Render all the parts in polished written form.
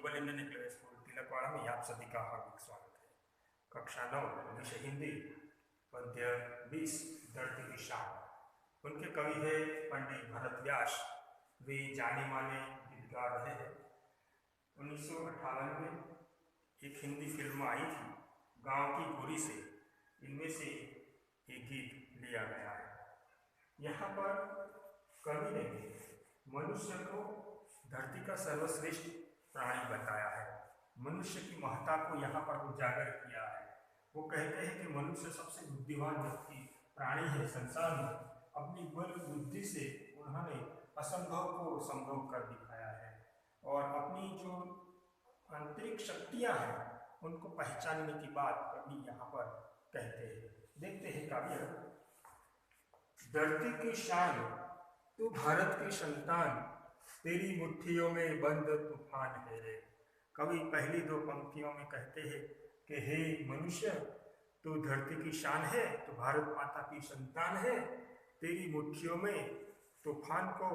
Global Indian English school Tilakwada में आप सभी का हार्दिक स्वागत है। कक्षा 9 विषय हिंदी, पद्य 20 धरती की शान। उनके कवि है पंडित भरत व्यास। वे जाने माने गीतकार रहे हैं। 1958 में एक हिंदी फिल्म आई थी गांव की गोरी से, इनमें से एक गीत लिया गया है। यहाँ पर कवि ने मनुष्य को धरती का सर्वश्रेष्ठ प्राणी बताया है। मनुष्य की महत्ता को यहाँ पर उजागर किया है। वो कहते हैं कि मनुष्य सबसे बुद्धिमान व्यक्ति प्राणी है संसार में। अपनी बल बुद्धि से उन्होंने असंभव को संभव कर दिखाया है और अपनी जो आंतरिक शक्तियाँ हैं उनको पहचानने की बात कवि यहाँ पर कहते हैं। देखते हैं काव्य। धरती की शान, तू भारत की संतान, तेरी मुट्ठियों में बंद तूफान है रे। कवि पहली दो पंक्तियों में कहते हैं कि हे मनुष्य, तू धरती की शान है, तू भारत माता की संतान है, तेरी मुट्ठियों में तूफान को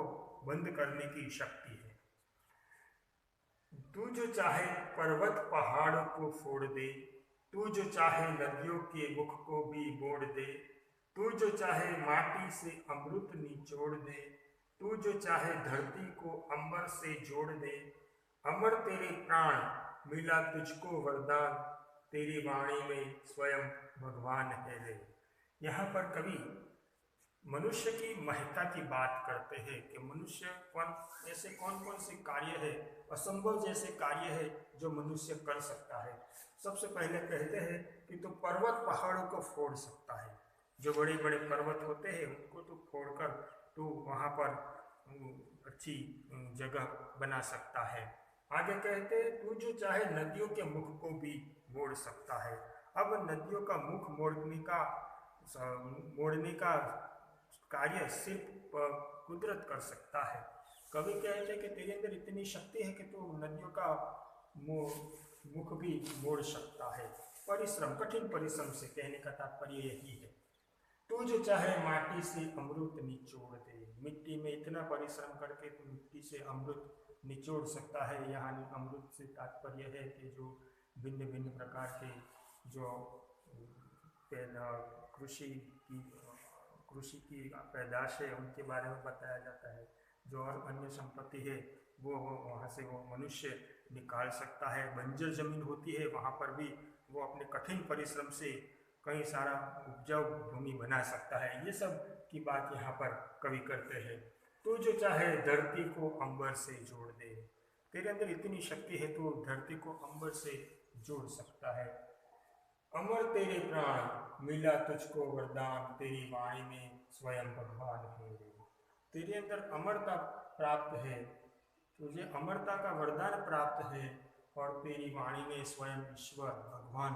बंद करने की शक्ति है। तू जो चाहे पर्वत पहाड़ों को फोड़ दे, तू जो चाहे नदियों के मुख को भी मोड़ दे, तू जो चाहे माटी से अमृत निचोड़ दे, तू जो चाहे धरती को अंबर से जोड़ दे। अमर तेरे प्राण, मिला तुझको वरदान, तेरी वाणी में स्वयं भगवान है रे। यहाँ पर कवि मनुष्य की महत्ता की बात करते हैं कि मनुष्य ऐसे कौन कौन से कार्य है, असंभव जैसे कार्य है जो मनुष्य कर सकता है। सबसे पहले कहते हैं कि तो पर्वत पहाड़ों को फोड़ सकता है। जो बड़े बड़े पर्वत होते हैं उनको तो फोड़कर तो वहाँ पर अच्छी जगह बना सकता है। आगे कहते हैं तू जो चाहे नदियों के मुख को भी मोड़ सकता है। अब नदियों का मुख मोड़ने का कार्य सिर्फ कुदरत कर सकता है। कवि कहते हैं कि तेरे अंदर इतनी शक्ति है कि तू नदियों का मुख भी मोड़ सकता है। परिश्रम, कठिन परिश्रम से कहने का तात्पर्य यही है। तू जो चाहे माटी से अमृत निचोड़ दे। मिट्टी में इतना परिश्रम करके तू मिट्टी से अमृत निचोड़ सकता है। यहाँ अमृत से तात्पर्य है कि जो भिन्न भिन्न प्रकार के जो कृषि की पैदाश है उनके बारे में बताया जाता है। जो और अन्य संपत्ति है वो वहाँ से वो मनुष्य निकाल सकता है। बंजर जमीन होती है वहाँ पर भी वो अपने कठिन परिश्रम से कई सारा उपजाऊ भूमि बना सकता है। ये सब की बात यहाँ पर कवि करते हैं। तू जो चाहे धरती को अंबर से जोड़ दे। तेरे अंदर इतनी शक्ति है तो धरती को अंबर से जोड़ सकता है। अमर तेरे प्राण, मिला तुझको वरदान, तेरी वाणी में स्वयं भगवान है। तेरे अंदर अमरता प्राप्त है, तुझे अमरता का वरदान प्राप्त है और तेरी वाणी में स्वयं ईश्वर भगवान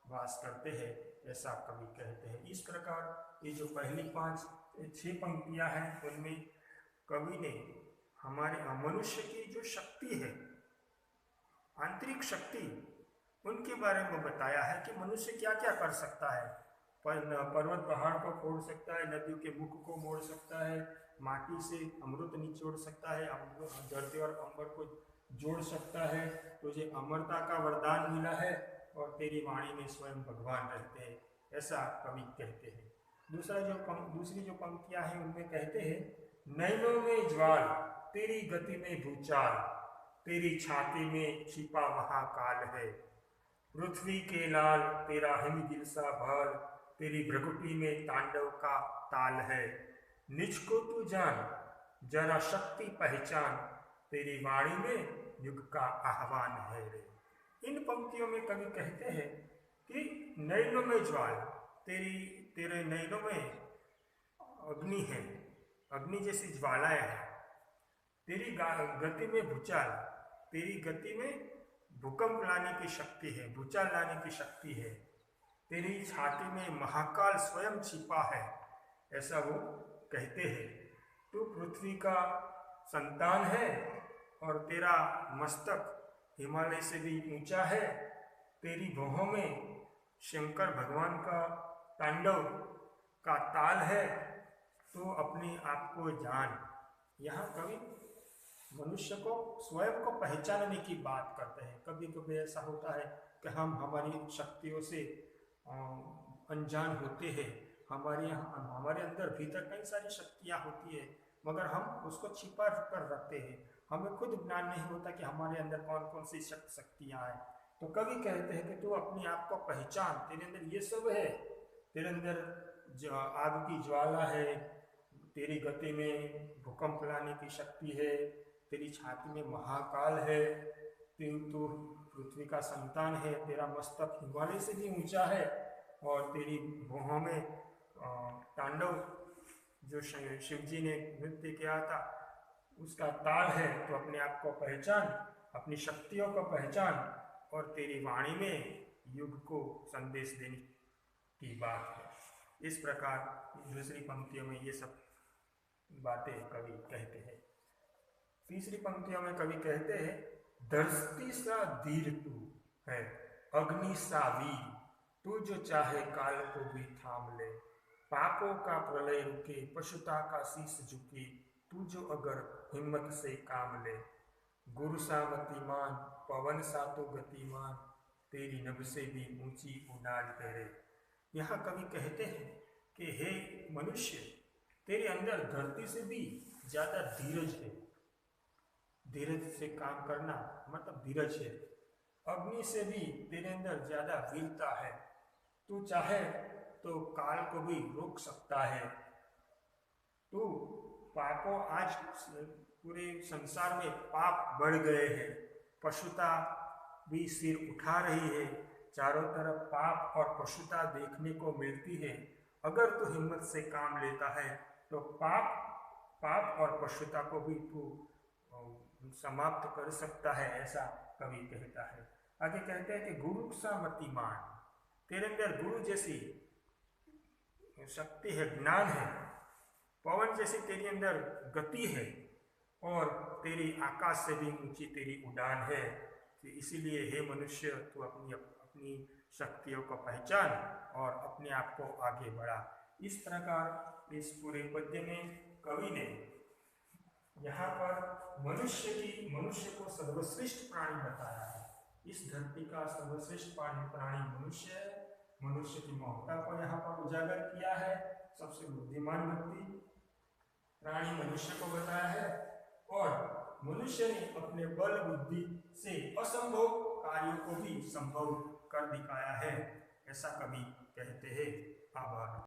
वास करते हैं, ऐसा कवि कहते हैं। इस प्रकार ये जो पहली 5-6 पंक्तियां हैं उनमें कवि ने हमारे मनुष्य की जो शक्ति है, आंतरिक शक्ति, उनके बारे में बताया है कि मनुष्य क्या क्या कर सकता है। पर्वत पहाड़ को फोड़ सकता है, नदियों के मुख को मोड़ सकता है, माटी से अमृत निचोड़ सकता है, धरती और अंबर को जोड़ सकता है। तुझे अमरता का वरदान मिला है और तेरी वाणी में स्वयं भगवान रहते हैं, ऐसा कवि कहते हैं। दूसरी जो पंक्तियां हैं उनमें कहते हैं नैनों में ज्वाल, तेरी गति में भूचाल, तेरी छाती में छिपा महाकाल है। पृथ्वी के लाल, तेरा हिमगिर सा भाल, तेरी भ्रकुटी में तांडव का ताल है। निज को तू जान, जरा शक्ति पहचान, तेरी वाणी में युग का आह्वान है रे। इन पंक्तियों में कवि कहते हैं कि नैनों में ज्वाल, तेरे नैनों में अग्नि है, अग्नि जैसी ज्वालाएं हैं। तेरी गति में भूचाल, तेरी गति में भूकंप लाने की शक्ति है, भूचाल लाने की शक्ति है। तेरी छाती में महाकाल स्वयं छिपा है, ऐसा वो कहते हैं। तू पृथ्वी का संतान है और तेरा मस्तक हिमालय से भी ऊंचा है। तेरी भौहों में शंकर भगवान का तांडव का ताल है। तो अपने आप को जान। यहाँ कवि मनुष्य को स्वयं को पहचानने की बात करते हैं। कभी कभी ऐसा होता है कि हम हमारी शक्तियों से अनजान होते हैं। हमारे अंदर भीतर कई सारी शक्तियाँ होती है, मगर हम उसको छिपा कर रखते हैं। हमें खुद ज्ञान नहीं होता कि हमारे अंदर कौन कौन सी शक्तियाँ हैं। तो कवि कहते हैं कि तू अपने आप को पहचान, तेरे अंदर ये सब है। तेरे अंदर आग की ज्वाला है, तेरी गति में भूकंप लाने की शक्ति है, तेरी छाती में महाकाल है, तू पृथ्वी का संतान है, तेरा मस्तक हिमालय से भी ऊंचा है, और तेरी भुहों में तांडव जो शिव जी ने नृत्य किया था उसका ताल है। तो अपने आप को पहचान, अपनी शक्तियों को पहचान, और तेरी वाणी में युग को संदेश देने की बात है। इस प्रकार दूसरी पंक्तियों में ये सब बातें कवि कहते हैं। तीसरी पंक्तियों में कवि कहते हैं, धरती सा धीर तू है, अग्नि सा वीर, तू जो चाहे काल को भी थाम ले, पापों का प्रलय रुके, पशुता का शीश झुके, तू जो अगर हिम्मत से काम ले, गुरु सा मतिमान, पवन सा तो गतिमान, तेरी नभ से भी ऊंची उड़ान तेरे। यहाँ कवि कहते हैं कि हे मनुष्य, तेरे अंदर धरती से भी ज्यादा धीरज है। धीरज से काम करना मतलब धीरज है। अग्नि से भी तेरे अंदर ज्यादा वीरता है। तू चाहे तो काल को भी रोक सकता है। तू पापों, आज पूरे संसार में पाप बढ़ गए हैं, पशुता भी सिर उठा रही है, चारों तरफ पाप और पशुता देखने को मिलती है। अगर तू हिम्मत से काम लेता है तो पाप और पशुता को भी तू समाप्त कर सकता है, ऐसा कवि कहता है। आगे कहते हैं कि गुरु सा मतिमान, तेरे अंदर गुरु जैसी शक्ति है, ज्ञान है, पवन जैसी तेरे अंदर गति है, और तेरी आकाश से भी ऊंची तेरी उड़ान है। इसीलिए हे मनुष्य, तू अपनी शक्तियों को पहचान और अपने आप को आगे बढ़ा। इस प्रकार इस पूरे पद्य में कवि ने यहाँ पर मनुष्य को सर्वश्रेष्ठ प्राणी बताया है। इस धरती का सर्वश्रेष्ठ प्राणी मनुष्य है। मनुष्य की महत्ता को यहाँ पर उजागर किया है। सबसे बुद्धिमान व्यक्ति प्राणी मनुष्य को बताया है, और मनुष्य ने अपने बल बुद्धि से असंभव कार्यों को भी संभव कर दिखाया है, ऐसा कवि कहते हैं। आभार।